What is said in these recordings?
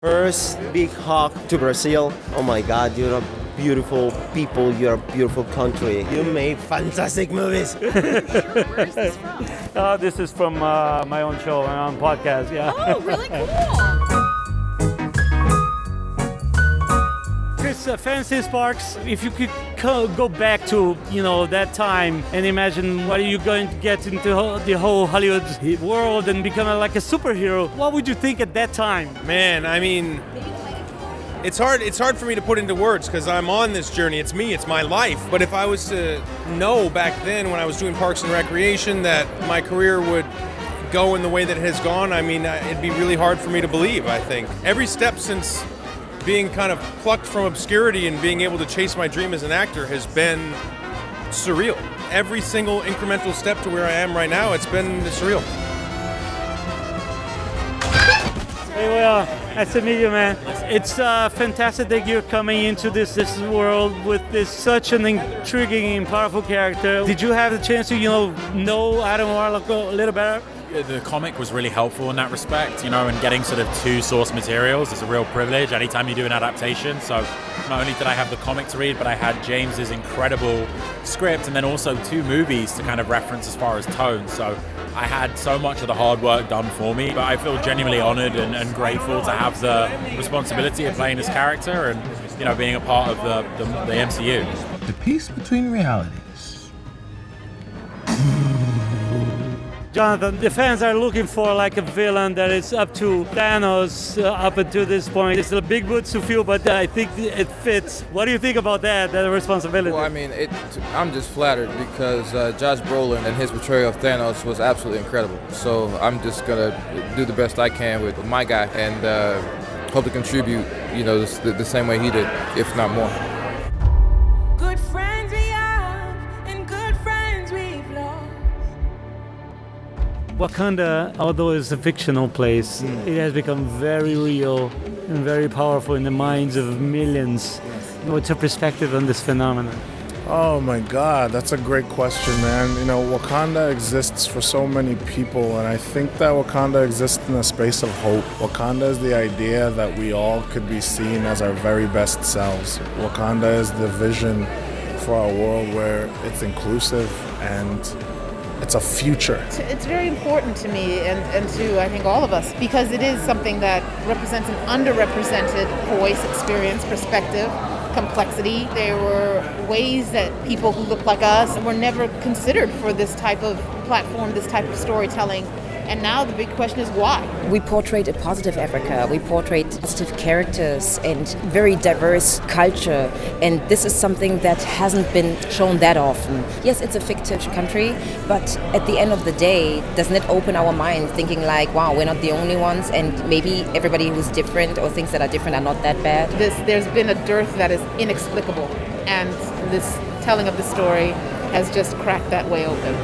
First big hug to Brazil. Oh my God, you're a beautiful people. You're a beautiful country. You make fantastic movies. Where is this from? This is from my own show and on podcast. Yeah. Oh, really cool. Chris, Fancy Sparks, if you could go back to, that time and imagine what are you going to get into the whole Hollywood world and become like a superhero, what would you think at that time? Man, I mean, it's hard for me to put into words because I'm on this journey. It's me, it's my life. But if I was to know back then when I was doing Parks and Recreation that my career would go in the way that it has gone, I mean, it'd be really hard for me to believe, I think. Every step since being kind of plucked from obscurity and being able to chase my dream as an actor has been surreal. Every single incremental step to where I am right now, it's been surreal. Hey, well, nice to meet you, man. It's fantastic that you're coming into this world with such an intriguing and powerful character. Did you have the chance to, know Adam Warlock a little better? The comic was really helpful in that respect, and getting sort of two source materials is a real privilege anytime you do an adaptation. So not only did I have the comic to read, but I had James's incredible script and then also two movies to kind of reference as far as tone. So I had so much of the hard work done for me, but I feel genuinely honored and grateful to have the responsibility of playing this character and, being a part of the MCU. The peace between realities. Jonathan, the fans are looking for like a villain that is up to Thanos up until this point. It's a big boots to fill, but I think it fits. What do you think about that responsibility? Well, I mean, I'm just flattered because Josh Brolin and his portrayal of Thanos was absolutely incredible. So I'm just going to do the best I can with my guy and hope to contribute, the same way he did, if not more. Good friends we have and good friends we've lost. Wakanda, although it's a fictional place, it has become very real and very powerful in the minds of millions. What's your perspective on this phenomenon? Oh my God, that's a great question, man. Wakanda exists for so many people, and I think that Wakanda exists in a space of hope. Wakanda is the idea that we all could be seen as our very best selves. Wakanda is the vision for a world where it's inclusive and it's a future. It's very important to me and to, I think, all of us, because it is something that represents an underrepresented voice, experience, perspective, complexity. There were ways that people who look like us were never considered for this type of platform, this type of storytelling. And now the big question is why? We portrayed a positive Africa, we portrayed positive characters and very diverse culture, and this is something that hasn't been shown that often. Yes, it's a fictive country, but at the end of the day, doesn't it open our mind thinking like, wow, we're not the only ones, and maybe everybody who's different or things that are different are not that bad? There's been a dearth that is inexplicable, and this telling of the story has just cracked that way open.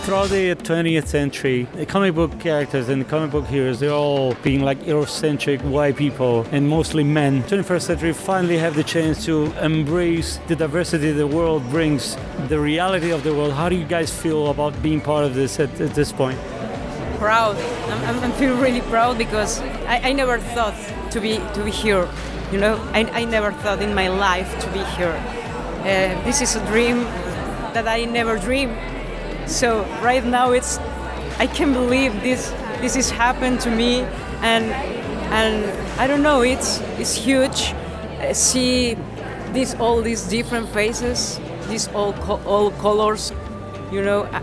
Throughout the 20th century, the comic book characters and the comic book heroes, they're all being like Eurocentric white people and mostly men. 21st century finally have the chance to embrace the diversity the world brings, the reality of the world. How do you guys feel about being part of this at this point? Proud. I feel really proud because I never thought to be here. I never thought in my life to be here. This is a dream that I never dreamed. So right now I can't believe this has happened to me, and I don't know, it's huge. See all these different faces, these all colors.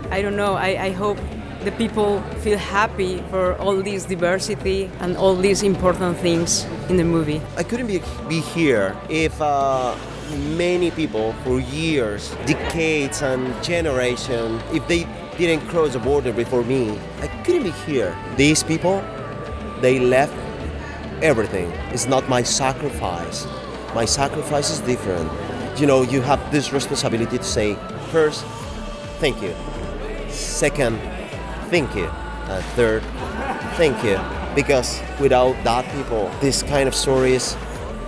I don't know. I hope the people feel happy for all this diversity and all these important things in the movie. I couldn't be here if many people for years, decades and generations, if they didn't cross the border before me, I couldn't be here. These people, they left everything. It's not my sacrifice. My sacrifice is different. You have this responsibility to say, first, thank you. Second, thank you. Third, thank you. Because without that people, this kind of stories,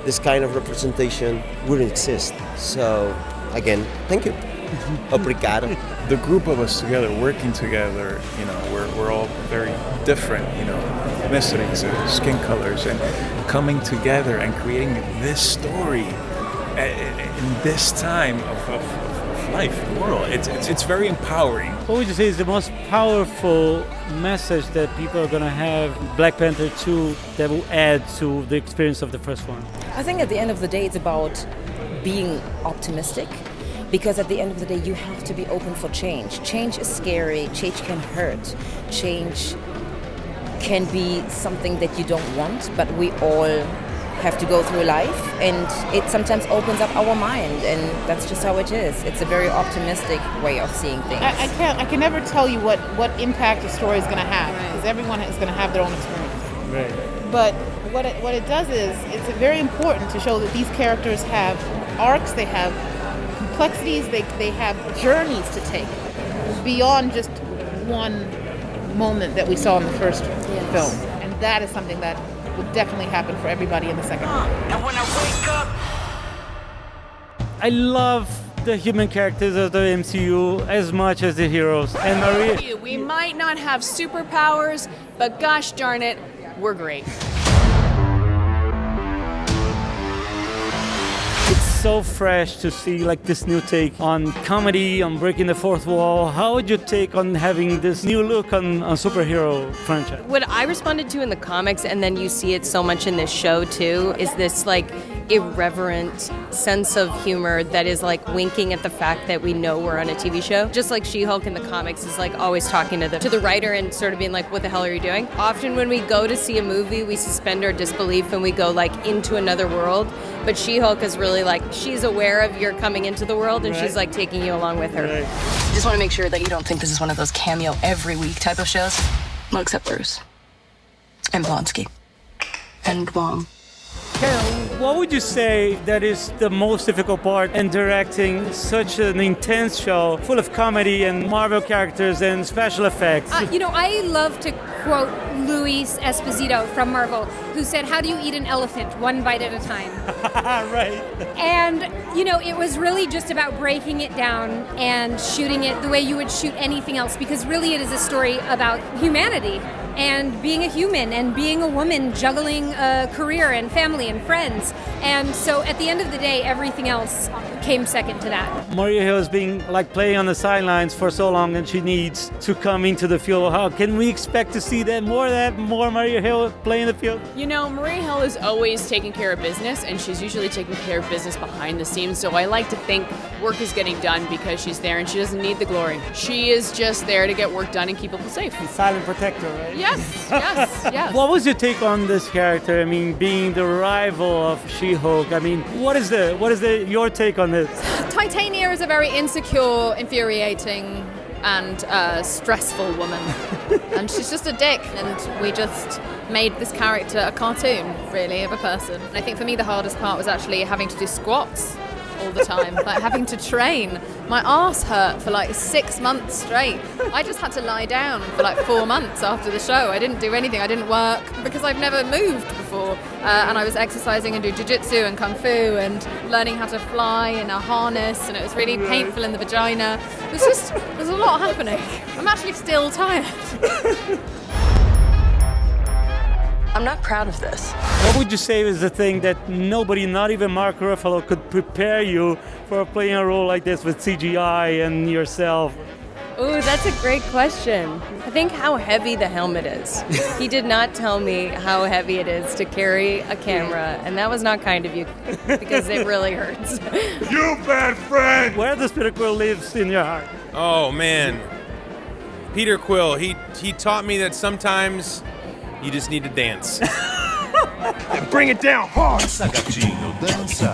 this kind of representation wouldn't exist. So, again, thank you. Obrigado. The group of us together, working together, we're all very different, ethnicities, skin colors, and coming together and creating this story in this time of life, the world. It's very empowering. What would you say is the most powerful message that people are going to have Black Panther 2 that will add to the experience of the first one? I think at the end of the day, it's about being optimistic. Because at the end of the day, you have to be open for change. Change is scary. Change can hurt. Change can be something that you don't want, but we all have to go through life, and it sometimes opens up our mind, and that's just how it is. It's a very optimistic way of seeing things. I can never tell you what impact a story is going to have, because everyone is going to have their own experience. Right. But what it does is, it's very important to show that these characters have arcs, they have complexities, they have journeys to take beyond just one moment that we saw in the first film. And that is something that would definitely happen for everybody in the second one. And when I wake up, I love the human characters of the MCU as much as the heroes. And Maria, We might not have superpowers, but gosh darn it, we're great. it's so fresh to see like this new take on comedy, on breaking the fourth wall. How would you take on having this new look on superhero franchise? What I responded to in the comics, and then you see it so much in this show too, is this like irreverent sense of humor that is like winking at the fact that we know we're on a TV show. Just like She-Hulk in the comics is like always talking to the writer and sort of being like, what the hell are you doing? Often when we go to see a movie, we suspend our disbelief and we go like into another world. But She-Hulk is really like, she's aware of your coming into the world and she's like taking you along with her. Right. Just want to make sure that you don't think this is one of those cameo every week type of shows. Well, except Bruce. And Blonsky. And Wong. Karen, what would you say that is the most difficult part in directing such an intense show full of comedy and Marvel characters and special effects? I love to quote Luis Esposito from Marvel, who said, "How do you eat an elephant? One bite at a time." Right. And, it was really just about breaking it down and shooting it the way you would shoot anything else, because really it is a story about humanity and being a human and being a woman juggling a career and family and friends. And so at the end of the day, everything else came second to that. Maria Hill has been like playing on the sidelines for so long and she needs to come into the field. How can we expect to see more Maria Hill play in the field? Maria Hill is always taking care of business, and she's usually taking care of business behind the scenes. So I like to think work is getting done because she's there and she doesn't need the glory. She is just there to get work done and keep people safe. The silent protector, right? Yes. What was your take on this character? I mean, being the rival of She-Hulk. I mean, what is your take on this? Titania is a very insecure, infuriating, and stressful woman. And she's just a dick, and we just made this character a cartoon, really, of a person. And I think for me the hardest part was actually having to do squats all the time, like having to train. My arse hurt for like 6 months straight. I just had to lie down for like 4 months after the show. I didn't do anything, I didn't work, because I've never moved before. And I was exercising and do jiu-jitsu and kung fu and learning how to fly in a harness, and it was really painful in the vagina. There's a lot happening. I'm actually still tired. I'm not proud of this. What would you say is the thing that nobody, not even Mark Ruffalo, could prepare you for playing a role like this with CGI and yourself? Ooh, that's a great question. I think how heavy the helmet is. He did not tell me how heavy it is to carry a camera, and that was not kind of you, because it really hurts. You bad friend! Where does Peter Quill lives in your heart? Oh man, Peter Quill. He taught me that sometimes you just need to dance. And bring it down hard. Dança, gatinho, dança.